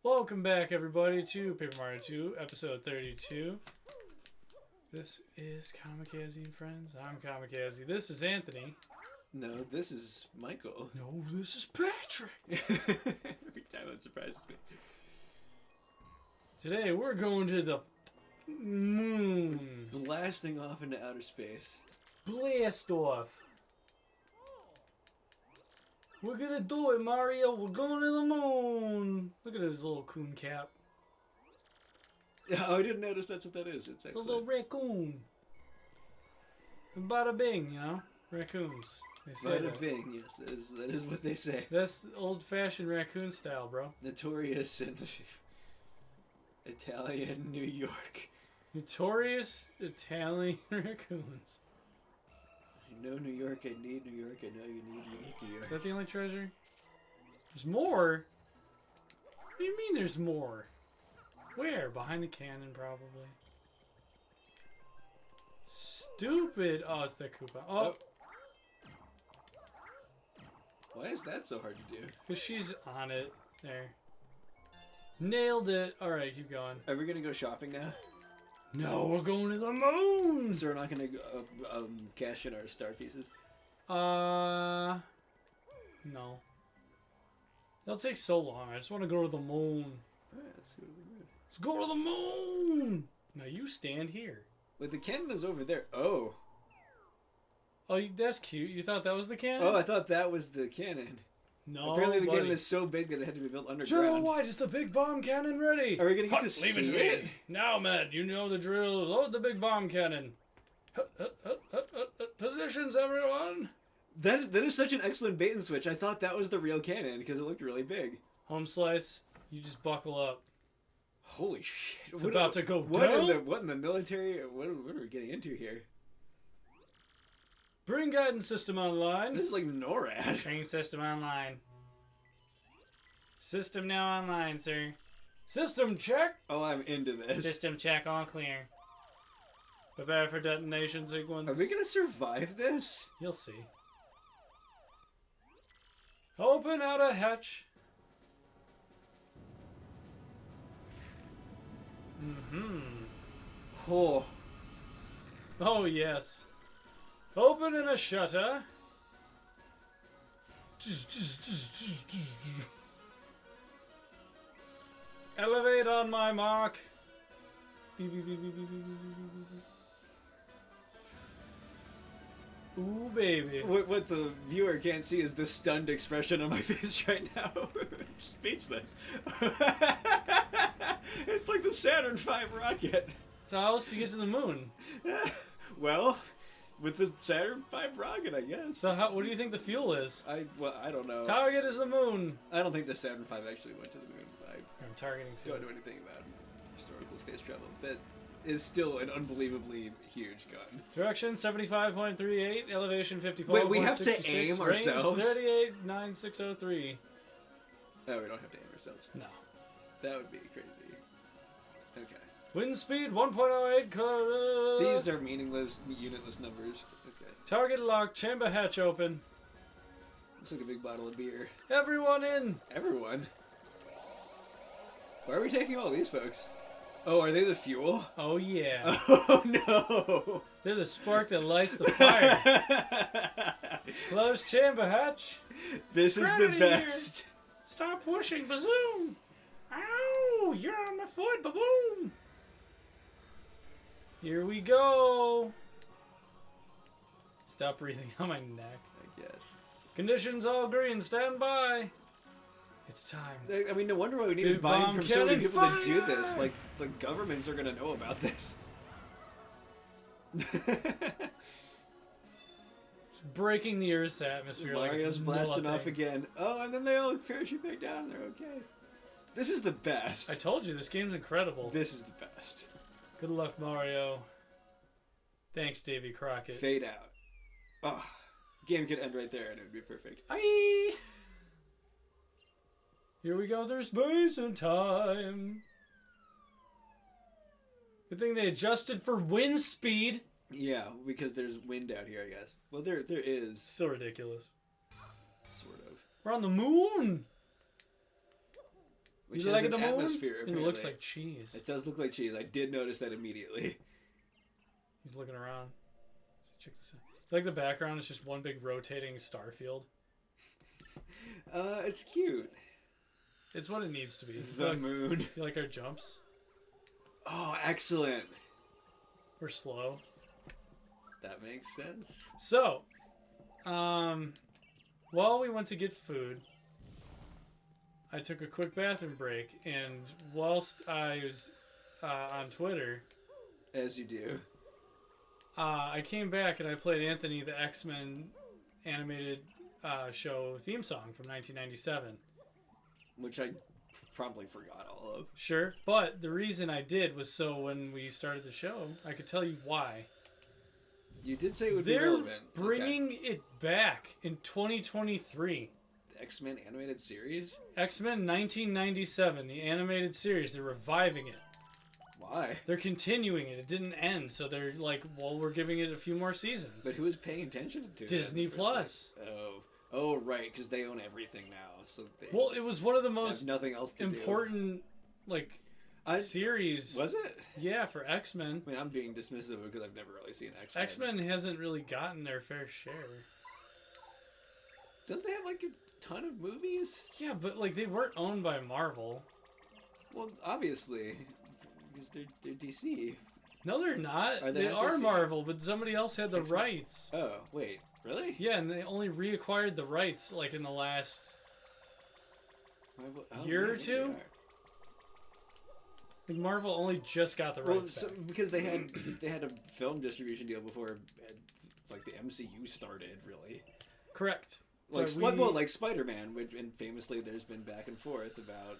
Welcome back, everybody, to Paper Mario 2, episode 32. This is Kahmakazi and Friends. I'm Kahmakazi. This is Anthony. No, this is Michael. No, this is Patrick. Every time it surprises me. Today, we're going to the moon. Blasting off into outer space. Blast off. We're gonna do it, Mario. We're going to the moon. Look at his little coon cap. Oh, I didn't notice that's what that is. It's a little raccoon. And bada bing, you know? Raccoons. They say Bada that. bing, yes, that is what they say. That's old-fashioned raccoon style, bro. Notorious in Italian New York. Notorious Italian raccoons. I know New York, I need New York, I know you need New York. Is that the only treasure? There's more? What do you mean there's more? Where? Behind the cannon, probably. Stupid. Oh, it's that Koopa. Oh. Why is that so hard to do? Because she's on it. There. Nailed it. Alright, keep going. Are we gonna go shopping now? No, we're going to the moon! So we're not gonna cash in our star pieces? No. That'll take so long. I just want to go to the moon. Alright, let's see what we do. Let's go to the moon! Now you stand here. Wait, the cannon is over there. Oh. Oh, that's cute. You thought that was the cannon? Oh, I thought that was the cannon. No, apparently the buddy. cannon is so big that it had to be built underground. General White is the big bomb cannon ready. Are we gonna get to see leave it to it? me. Now, men, you know the drill. Load the big bomb cannon. Positions, everyone. That is such an excellent bait and switch. I thought that was the real cannon because it looked really big. Home slice. You just buckle up. Holy shit! It's about to go down. What in the military? What are we getting into here? Bring guidance system online. This is like NORAD. Bring system online. System now online, sir. System check. Oh, I'm into this. System check, all clear. Prepare for detonation sequence. Are we gonna survive this? You'll see. Open out a hatch. Oh. Oh, yes. Open in a shutter. Elevate on my mark. Beep, beep, beep, beep, beep, beep, beep, beep. Ooh, baby. What the viewer can't see is the stunned expression on my face right now. Speechless. It's like the Saturn V rocket. So how else do you get to the moon? Well, with the Saturn V rocket, I guess. So what do you think the fuel is? I don't know. Target is the moon. I don't think the Saturn V actually went to the moon. I'm targeting I don't know anything about historical space travel. That is still an unbelievably huge gun. Direction 75.38, elevation 54. Wait, we have to aim ourselves? 38,9603. Oh, we don't have to aim ourselves. No. That would be crazy. Okay. Wind speed 1.08. These are meaningless, unitless numbers. Okay. Target locked, chamber hatch open. Looks like a big bottle of beer. Everyone in. Everyone? Why are we taking all these folks? Oh, are they the fuel? Oh, yeah. Oh, no! They're the spark that lights the fire. Close chamber hatch. This is the best. Here. Stop pushing, bazoom. Ow, you're on my foot, ba-boom. Here we go. Stop breathing on my neck. I guess. Conditions all green, stand by. It's time. I mean, no wonder why we need buying from so many people to do this. Like, the governments are gonna know about this. Breaking the Earth's atmosphere. Mario's like blasting off again. Oh, and then they all parachute back down and they're okay. This is the best. I told you, this game's incredible. This is the best. Good luck, Mario. Thanks, Davy Crockett. Fade out. Oh, game could end right there and it would be perfect. Aye. Here we go, there's space and time. Good thing they adjusted for wind speed. Yeah, because there's wind out here, I guess. Well, there is. Still ridiculous. Sort of. We're on the moon. which You has like an the moon? atmosphere. It Apparently. looks like cheese. It does look like cheese. I did notice that immediately. He's looking around. Check this out. Like the background is just one big rotating star field. It's cute. It's what it needs to be. The moon. You like our jumps? Oh, excellent. We're slow. That makes sense. So, while we went to get food, I took a quick bathroom break, and whilst I was on Twitter, As you do. I came back and I played Anthony, the Xmen animated show theme song from 1997. Which I promptly forgot all of. Sure, but the reason I did was so when we started the show, I could tell you why. You did say it would be They're relevant. bringing it back in 2023. The X-Men animated series? X-Men 1997, the animated series, they're reviving it. Why? They're continuing it. It didn't end, so they're like, well, we're giving it a few more seasons. But who is paying attention to it? Disney Plus. Oh, right, because they own everything now. So they Well, it was one of the have most nothing else to important, like, series. Was it? Yeah, for X-Men. I mean, I'm being dismissive because I've never really seen X-Men. X-Men hasn't really gotten their fair share. Don't they have, like, a ton of movies? Yeah, but, like, they weren't owned by Marvel. Well, obviously, because they're DC. No, they're not. Are they They not are DC? Marvel, but somebody else had the X-Men. rights. Oh, wait. Really? Yeah, and they only reacquired the rights, like, in the last year or two? Like, Marvel only just got the rights back. Because they had a film distribution deal before, like, the MCU started, really. Correct. Like, But like Spider-Man, which, and famously there's been back and forth about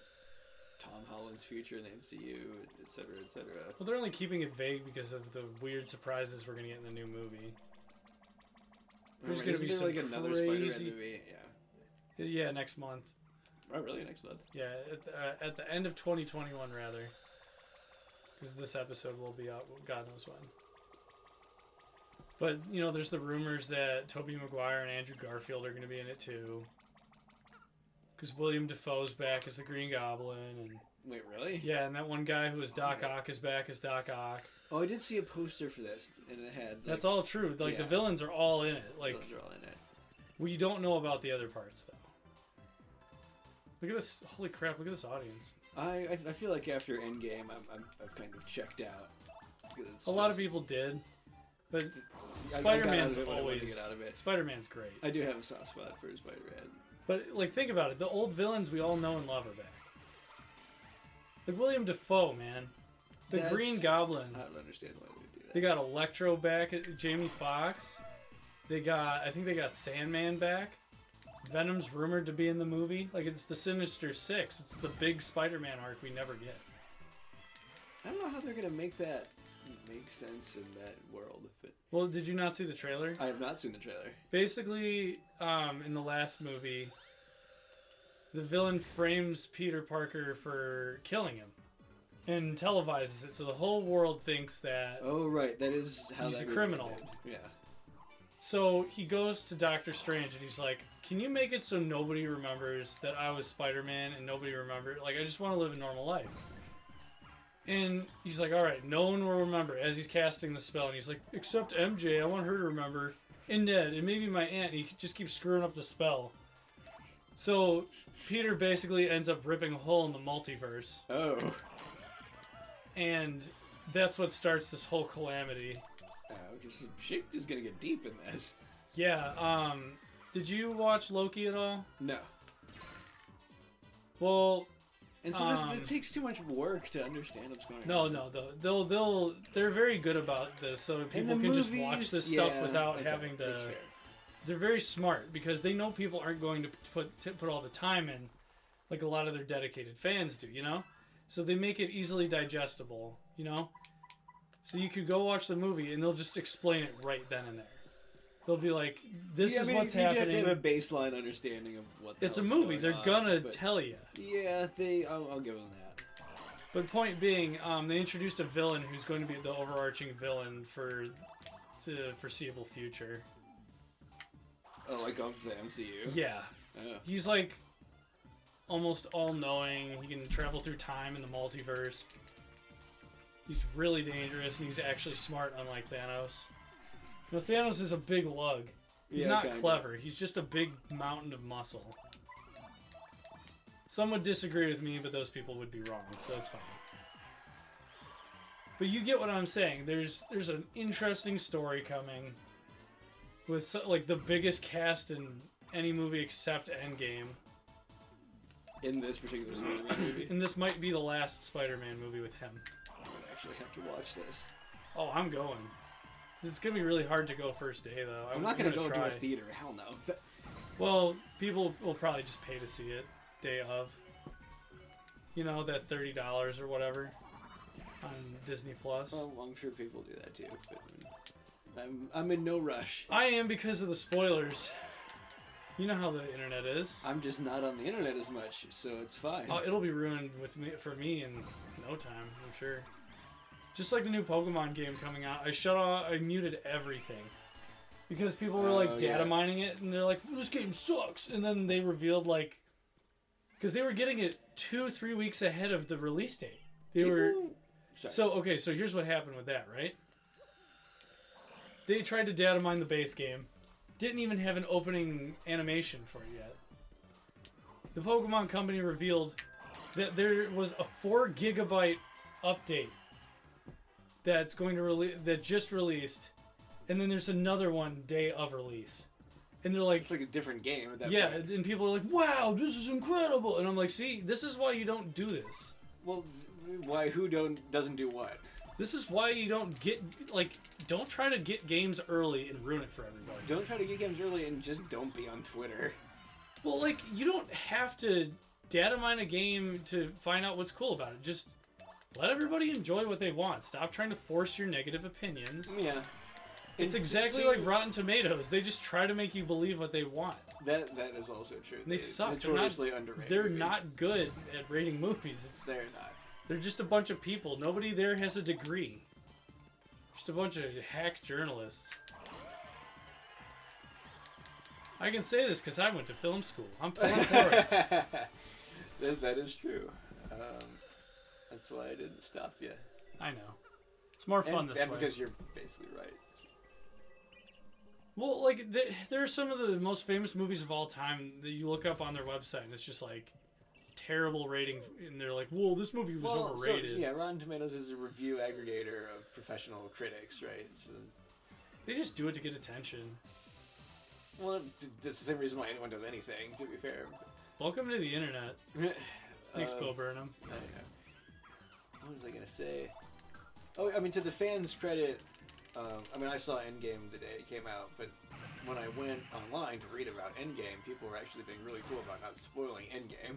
Tom Holland's future in the MCU, etc., etc. Well, they're only keeping it vague because of the weird surprises we're going to get in the new movie. There's going to be some like another crazy... Spider-Man movie? Yeah. Yeah, next month. Oh, really? Next month? Yeah, at the end of 2021, rather. Because this episode will be out God knows when. But, you know, there's the rumors that Tobey Maguire and Andrew Garfield are going to be in it, too. Because William Dafoe's back as the Green Goblin. And Wait, really? yeah, and that one guy who was Doc Ock is back as Doc Ock. Oh, I did see a poster for this, and it had... Like, That's all true. Like, the villains are all in it. Like, villains are all in it. we don't know about the other parts, though. Look at this. Holy crap, look at this audience. I feel like after Endgame, I've kind of checked out. A lot of people did. But I Spider-Man's got out of it what I wanted to always... get out of it. Spider-Man's great. I do have a soft spot for Spider-Man. But, like, think about it. The old villains we all know and love are back. Like, William Dafoe, man. The Green Goblin. I don't understand why they do that. They got Electro back. Jamie Foxx. I think they got Sandman back. Venom's rumored to be in the movie. Like, it's the Sinister Six. It's the big Spider-Man arc we never get. I don't know how they're going to make that make sense in that world. But Well, did you not see the trailer? I have not seen the trailer. Basically, in the last movie, the villain frames Peter Parker for killing him and televises it, so the whole world thinks that Oh, right. That is how he's that a movie criminal. ended. Yeah. So he goes to Doctor Strange and he's like, "Can you make it so nobody remembers that I was Spider-Man and nobody remembered? Like, I just want to live a normal life." And he's like, "All right, no one will remember." As he's casting the spell, and he's like, "Except MJ, I want her to remember, and Ned, and maybe my aunt." And he just keeps screwing up the spell. So Peter basically ends up ripping a hole in the multiverse, Oh. and that's what starts this whole calamity. Shit is going to get deep in this. Yeah. Did you watch Loki at all? No. Well. And so it takes too much work to understand what's going on. No. They're very good about this, so people can just watch this stuff without having to. That's fair. They're very smart because they know people aren't going to put all the time in, like a lot of their dedicated fans do. You know, so they make it easily digestible. You know, so you could go watch the movie and they'll just explain it right then and there. They'll be like, "This is what's happening." You have to have a baseline understanding of what. It's a movie. They're gonna tell you. Yeah, I'll give them that. But point being, they introduced a villain who's going to be the overarching villain for the foreseeable future. Oh, like of the MCU? Yeah. Oh. He's like almost all-knowing. He can travel through time in the multiverse. He's really dangerous, and he's actually smart, unlike Thanos. You know, Thanos is a big lug. He's not clever. He's just a big mountain of muscle. Some would disagree with me, but those people would be wrong, so it's fine. But you get what I'm saying. There's an interesting story coming with like the biggest cast in any movie except Endgame. In this particular Spider-Man movie? And this might be the last Spider-Man movie with him. I would actually have to watch this. Oh, I'm going. It's going to be really hard to go first day, though. I'm not going to go into a theater. Hell no. Well, people will probably just pay to see it day of. You know, that $30 or whatever on Disney Plus. Well, I'm sure people do that too, but I'm in no rush. I am because of the spoilers. You know how the internet is. I'm just not on the internet as much, so it's fine. Oh, it'll be ruined for me in no time, I'm sure. Just like the new Pokemon game coming out, I muted everything. Because people were like data mining it, and they're like, this game sucks. And then they revealed like, because they were getting it 2-3 weeks ahead of the release date. So here's what happened with that, right? They tried to data mine the base game. Didn't even have an opening animation for it yet. The Pokemon Company revealed that there was a 4 GB update that's going to that just released, and then there's another one day of release, and they're like, it's like a different game at that point. And people are like, wow, this is incredible, and I'm like, see, this is why you don't do this. Well, why? Who doesn't do what? This is why you don't don't try to get games early and ruin it for everybody. Don't try to get games early and just don't be on Twitter. Well, like, you don't have to data mine a game to find out what's cool about it. Just let everybody enjoy what they want. Stop trying to force your negative opinions. Yeah. It's exactly like Rotten Tomatoes. They just try to make you believe what they want. That is also true. And they suck. Notoriously underrated. They're not good at rating movies. They're not. They're just a bunch of people. Nobody there has a degree. Just a bunch of hack journalists. I can say this because I went to film school. I'm pulling for it. That is true. That's why I didn't stop you. I know. It's more fun this way. And because you're basically right. Well, like, there are some of the most famous movies of all time that you look up on their website, and it's just like terrible rating, and they're like, "Whoa, this movie was overrated." So, Rotten Tomatoes is a review aggregator of professional critics, right? So, they just do it to get attention. Well, that's the same reason why anyone does anything, to be fair. Welcome to the internet. Thanks, Bo Burnham. What was I gonna say? Oh, I mean, to the fans' credit, I saw Endgame the day it came out, but when I went online to read about Endgame, people were actually being really cool about not spoiling Endgame.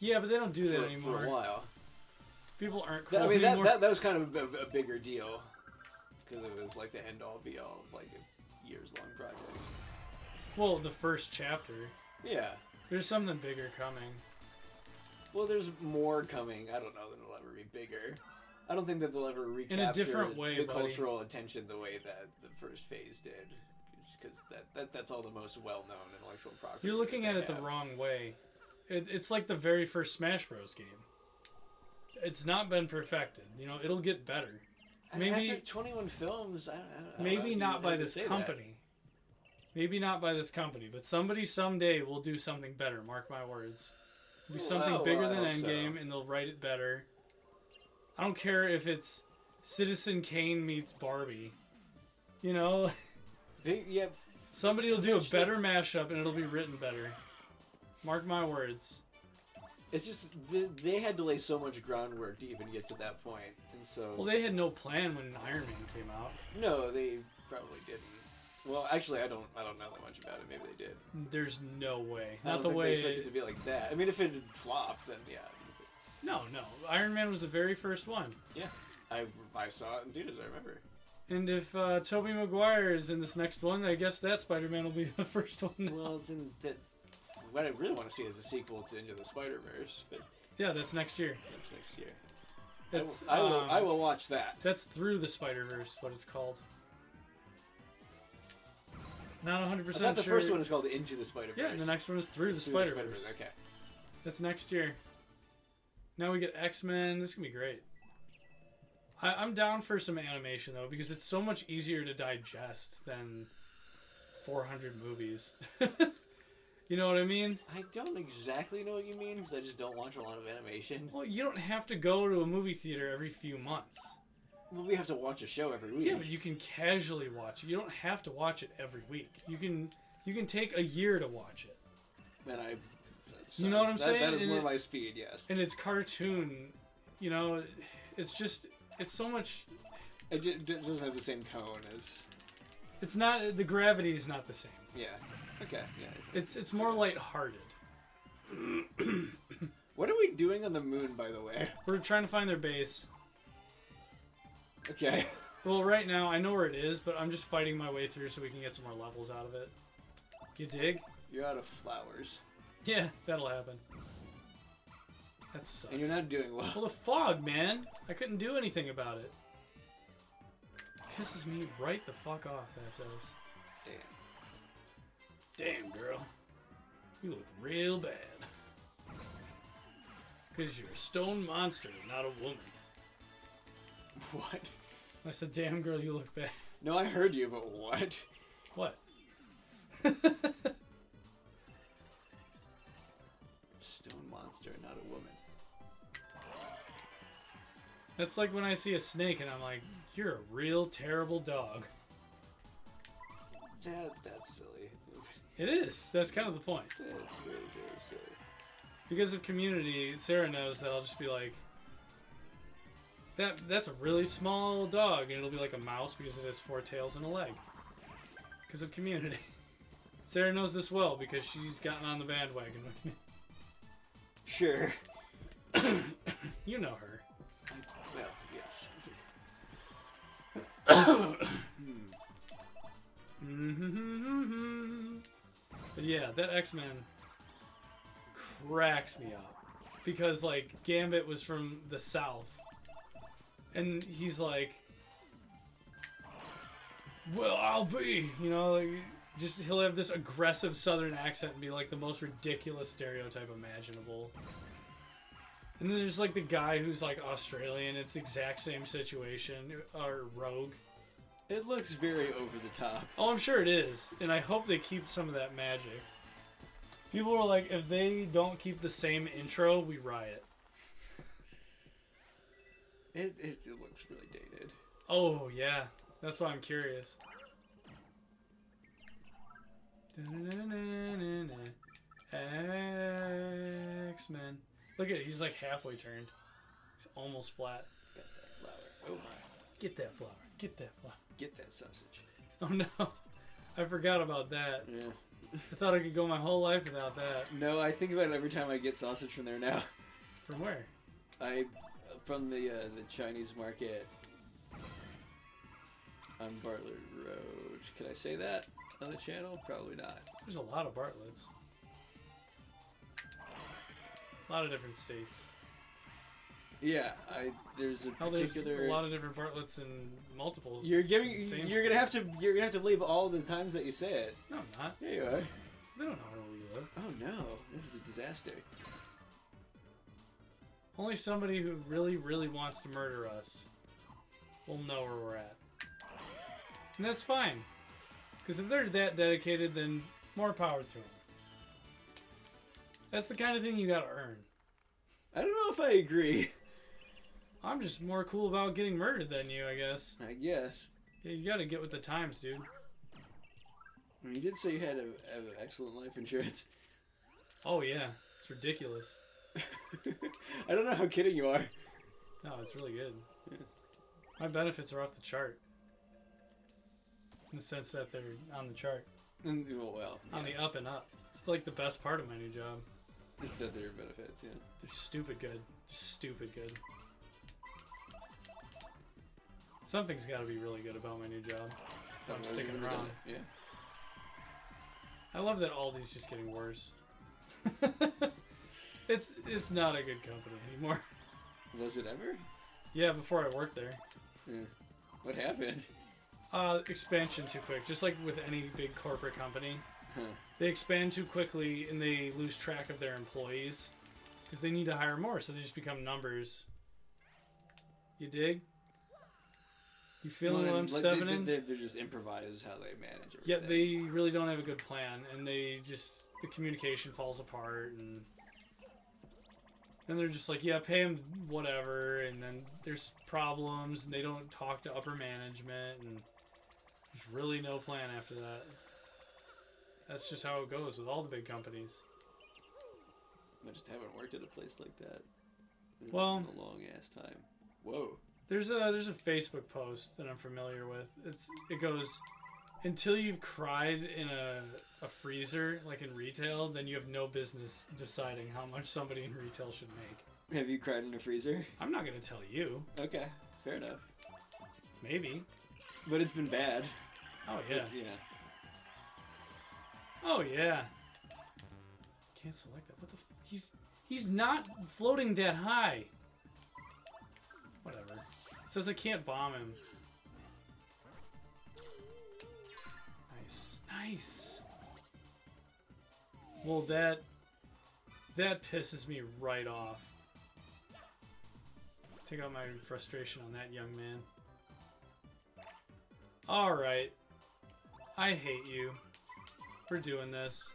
Yeah, but they don't do that anymore. For a while. People aren't cool anymore. That was kind of a bigger deal, because it was like the end-all, be-all of like a years-long project. Well, the first chapter. Yeah. There's something bigger coming. Well, there's more coming. I don't know that it'll ever be bigger. I don't think that they'll ever recapture in a different way, the cultural attention the way that the first phase did. Because that's all the most well-known intellectual property. You're looking at it the wrong way. It's like the very first Smash Bros. Game. It's not been perfected. You know, it'll get better. Maybe after 21 films, I maybe not by this company. Maybe not by this company, but somebody someday will do something better. Mark my words. It'll be something bigger than Endgame, and they'll write it better. I don't care if it's Citizen Kane meets Barbie. You know? Somebody will do a better mashup, and it'll be written better. Mark my words. It's just, they had to lay so much groundwork to even get to that point, and so... Well, they had no plan when Iron Man came out. No, they probably didn't. Well, actually, I don't know that much about it. Maybe they did. There's no way. Not the way they expected it to be like that. I mean, if it had flopped, then yeah. No. Iron Man was the very first one. Yeah. I saw it in theaters, I remember. And if Tobey Maguire is in this next one, I guess that Spider-Man will be the first one now. Well, then what I really want to see is a sequel to Into the Spider-Verse. But yeah, that's next year. That's next year. I will watch that. That's Through the Spider-Verse, what it's called. Not 100% sure. I thought the first one is called Into the Spider-Verse. Yeah, and the next one is Through the Spider-Verse. Okay. That's next year. Now we get X-Men. This is going to be great. I'm down for some animation, though, because it's so much easier to digest than 400 movies. You know what I mean? I don't exactly know what you mean, because I just don't watch a lot of animation. Well, you don't have to go to a movie theater every few months. Well, we have to watch a show every week. Yeah, but you can casually watch it. You don't have to watch it every week. You can take a year to watch it. And you know what I'm saying? That is more my speed, yes. And it's cartoon, you know, it's so much... It doesn't have the same tone as... It's not... The gravity is not the same. Yeah. Okay, yeah. It's more lighthearted. What are we doing on the moon, by the way? We're trying to find their base. Okay. Well, right now, I know where it is, but I'm just fighting my way through so we can get some more levels out of it. You dig? You're out of flowers. Yeah, that'll happen. That sucks. And you're not doing well. Well, the fog, man. I couldn't do anything about it. Pisses me right the fuck off, that does. Damn, girl. You look real bad. Because you're a stone monster, not a woman. What? I said, damn, girl, you look bad. No, I heard you, but what? What? Stone monster, not a woman. That's like when I see a snake and I'm like, you're a real terrible dog. That's silly. It is. That's kind of the point. That's very, very silly. Because of Community, Sarah knows that I'll just be like, that's a really small dog, and it'll be like a mouse because it has 4 tails and a leg. Because of Community. Sarah knows this well because she's gotten on the bandwagon with me. Sure. You know her. Well, yes. But yeah, that X-Men cracks me up. Because, like, Gambit was from the South. And he's like, well, I'll be, you know, like, just he'll have this aggressive Southern accent and be like the most ridiculous stereotype imaginable. And then there's like the guy who's like Australian. It's the exact same situation, or Rogue. It looks very over the top. Oh, I'm sure it is, and I hope they keep some of that magic. People were like, if they don't keep the same intro, we riot. It looks really dated. Oh, yeah. That's why I'm curious. X-Men. Look at it. He's like halfway turned. He's almost flat. Got that flower. Oh my. Get that flower. Get that flower. Get that sausage. Oh no. I forgot about that. Yeah. I thought I could go my whole life without that. No, I think about it every time I get sausage from there now. From where? From the Chinese market on Bartlett Road. Can I say that on the channel? Probably not. There's a lot of Bartletts. A lot of different states. Yeah, there's a particular. There's a lot of different Bartletts in multiple. You're gonna have to leave all the times that you say it. No, I'm not. There you are. They don't know where we live. Oh no, this is a disaster. Only somebody who really, really wants to murder us will know where we're at. And that's fine. Because if they're that dedicated, then more power to them. That's the kind of thing you gotta earn. I don't know if I agree. I'm just more cool about getting murdered than you, I guess. I guess. Yeah, you gotta get with the times, dude. You did say you had an excellent life insurance. Oh, yeah. It's ridiculous. I don't know how kidding you are. No, it's really good. Yeah. My benefits are off the chart. In the sense that they're on the chart. Well, yeah. On the up and up. It's like the best part of my new job. Is that their benefits, yeah. They're stupid good. Just stupid good. Something's got to be really good about my new job. I'm sticking around. Yeah. I love that Aldi's just getting worse. It's not a good company anymore. Was it ever? Yeah, before I worked there. Yeah. What happened? Expansion too quick. Just like with any big corporate company. Huh. They expand too quickly and they lose track of their employees. Because they need to hire more, so they just become numbers. You dig? You feeling what I'm stepping in? They just improvise how they manage everything. Yeah, they really don't have a good plan, and the communication falls apart, and then they're just like, yeah, pay them whatever, and then there's problems, and they don't talk to upper management, and there's really no plan after that. That's just how it goes with all the big companies. I just haven't worked at a place like that in a long ass time. Whoa. There's a Facebook post that I'm familiar with. It goes, until you've cried in a freezer, like in retail, then you have no business deciding how much somebody in retail should make. Have you cried in a freezer? I'm not going to tell you. Okay, fair enough. Maybe. But it's been bad. Oh, yeah. Yeah. Oh, yeah. Can't select that. What the he's not floating that high. Whatever. It says I can't bomb him. Nice. Nice. Well, that pisses me right off. Take out my frustration on that young man. Alright. I hate you for doing this.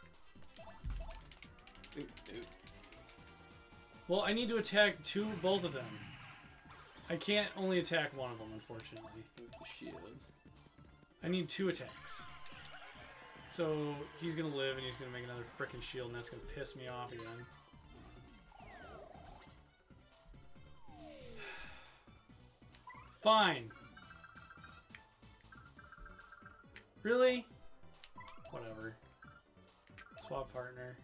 Ooh. Well, I need to attack both of them. I can't only attack one of them, unfortunately. With the shield. I need 2 attacks. So he's gonna live and he's gonna make another frickin' shield, and that's gonna piss me off again. Fine. Really? Whatever. Swap partner.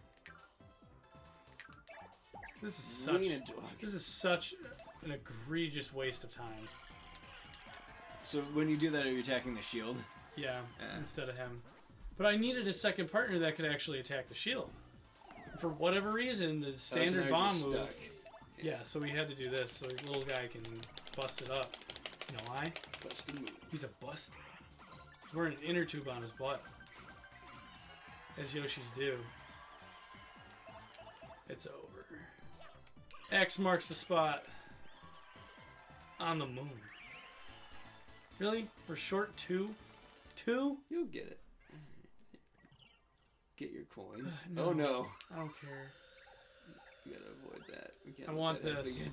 This is such an egregious waste of time. So when you do that, are you attacking the shield? Yeah, instead of him. But I needed a second partner that could actually attack the shield. For whatever reason, the standard bomb move... Stuck. Yeah, so we had to do this so the little guy can bust it up. You know why? Bust the move. He's a buster. He's wearing an inner tube on his butt. As Yoshis do. It's over. X marks the spot. On the moon. Really? We're short 2? 2? You'll get it. Get your coins. No, oh no. I don't care. You gotta avoid that. We can't I let want that happen this. again.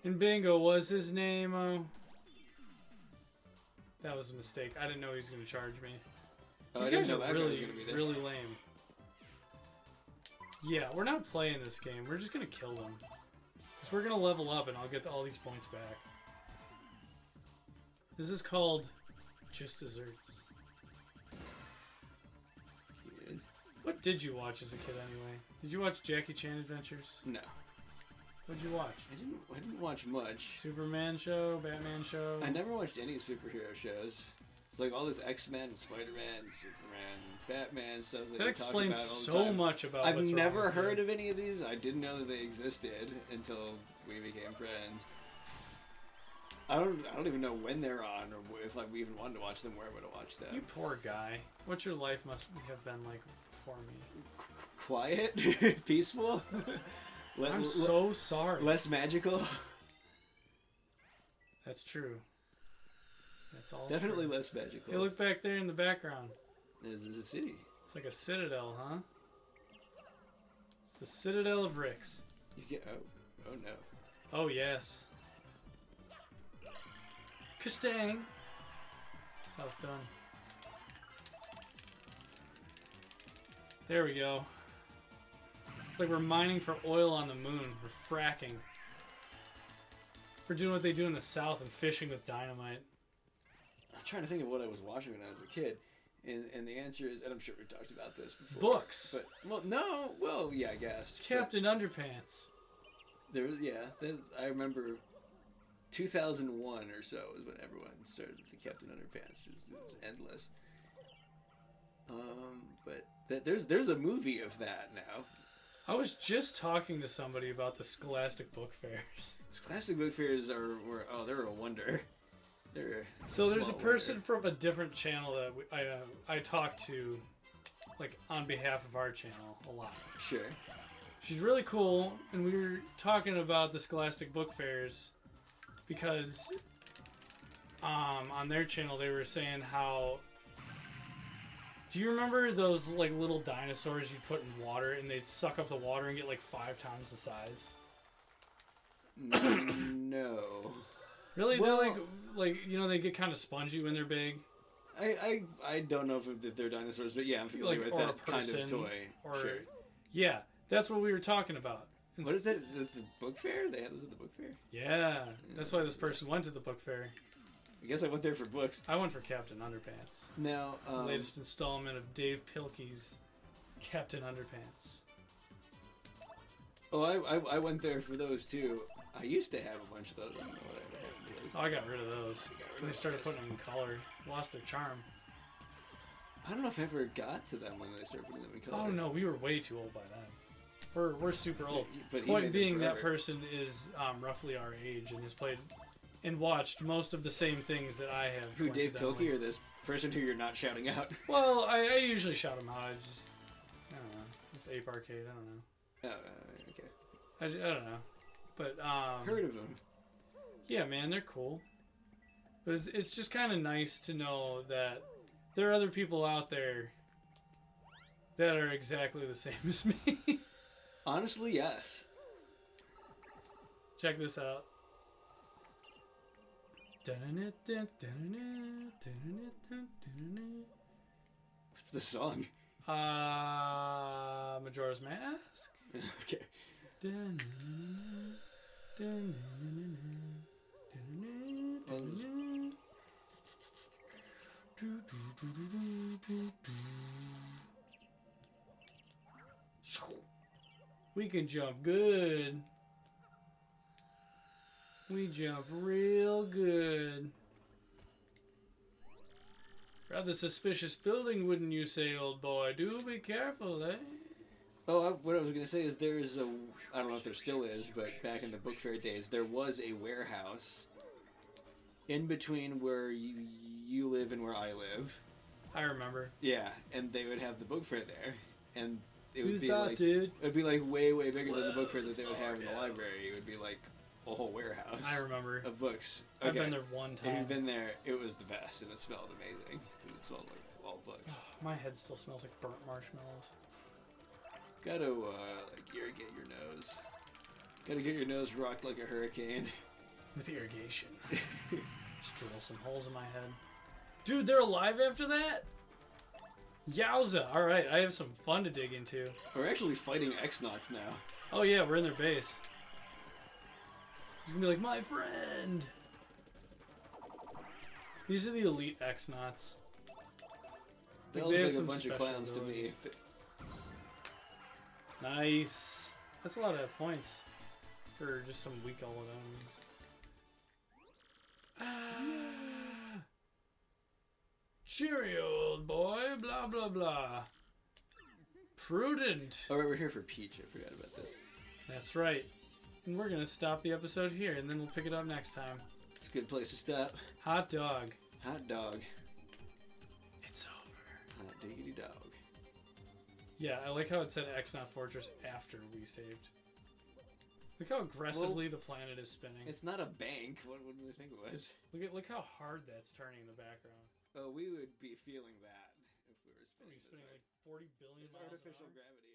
And Bingo was his name. That was a mistake. I didn't know he was going to charge me. Oh, These I didn't guys know are that guy was gonna be there. really lame. Yeah, we're not playing this game. We're just going to kill them. Because we're going to level up and I'll get all these points back. This is called Just Desserts. Good. What did you watch as a kid anyway? Did you watch Jackie Chan Adventures? No. What'd you watch? I didn't watch much. Superman show? Batman show? I never watched any superhero shows. It's like all this X-Men, Spider-Man, Superman, Batman stuff that That explains talk about all the so time. much about I've what's never wrong with heard you. of any of these. I didn't know that they existed until we became friends. I don't even know when they're on or if like we even wanted to watch them, where I would have watched them. You poor guy. What your life must have been like before me. Quiet, peaceful. I'm so sorry. Less magical. That's true. That's all. Definitely true. less magical. Hey, look back there in the background. This is a city. It's like a citadel, huh? It's the Citadel of Ricks. You get oh no. Oh yes. Kastang. That's how it's done. There we go. It's like we're mining for oil on the moon. We're fracking. We're doing what they do in the South and fishing with dynamite. I'm trying to think of what I was watching when I was a kid, and the answer is, and I'm sure we talked about this before. Books. But yeah, I guess. Captain Underpants. I remember 2001 or so is when everyone started the Captain Underpants. It was endless. But there's a movie of that now. I was just talking to somebody about the Scholastic Book Fairs. Scholastic Book Fairs they're a wonder. So there's a person from a different channel that I talked to like on behalf of our channel a lot. Sure. She's really cool, and we were talking about the Scholastic Book Fairs because on their channel they were saying how. Do you remember those like little dinosaurs you put in water and they suck up the water and get like 5 times the size? No. Really? Well, they're like you know they get kind of spongy when they're big. I don't know if they're dinosaurs, but yeah, I'm familiar with that kind of toy. Or, sure. Yeah, that's what we were talking about. What is that? The book fair? They had those at the book fair? Yeah, that's why this person went to the book fair. I guess I went there for books. I went for Captain Underpants. Now, the latest installment of Dave Pilkey's Captain Underpants. Oh, I went there for those too. I used to have a bunch of those. I don't know what I have for those. Oh, I got rid of those. When they started putting them in color. Lost their charm. I don't know if I ever got to them when they started putting them in color. Oh no, we were way too old by then. We're super old. But Point being, that person is roughly our age and has played and watched most of the same things that I have. Who, Dave Pilkey, or this person who you're not shouting out? Well, I usually shout them out. I don't know. It's Ape Arcade. I don't know. Okay. I don't know. But heard of them? Yeah, man, they're cool. But it's just kind of nice to know that there are other people out there that are exactly the same as me. Honestly, yes. Check this out. What's the song? Majora's Mask. Okay. We can jump good. We jump real good. Rather suspicious building, wouldn't you say, old boy? Do be careful, eh? Oh, what I was going to say is there's a... I don't know if there still is, but back in the book fair days, there was a warehouse in between where you live and where I live. I remember. Yeah, and they would have the book fair there, and it Who's would be that, like... dude? It would be like way, way bigger than the book fair that they would have in the library. It would be like a whole warehouse. I remember. Of books. I've Okay. been there one time. If you've been there, it was the best, and it smelled amazing. It smelled like all books. My head still smells like burnt marshmallows. Gotta, like, irrigate your nose. Gotta get your nose rocked like a hurricane. With irrigation. Just drill some holes in my head. Dude, they're alive after that? Yowza! Alright, I have some fun to dig into. We're actually fighting Xnauts now. Oh yeah, we're in their base. He's gonna be like, my friend! These are the elite Xnauts. They all look like a bunch of clowns to me. Nice. That's a lot of points for just some weak old enemies. Ah. Cheerio, old boy. Blah, blah, blah. Prudent. Alright, we're here for Peach. I forgot about this. That's right. And we're going to stop the episode here, and then we'll pick it up next time. It's a good place to stop. Hot dog. Hot dog. It's over. Hot diggity dog. Yeah, I like how it said Xnaut Fortress after we saved. Look how aggressively the planet is spinning. It's not a bank. What would we think it was? Look how hard that's turning in the background. Oh, we would be feeling that if we were spinning. Spinning like 40 billion miles artificial an hour. gravity.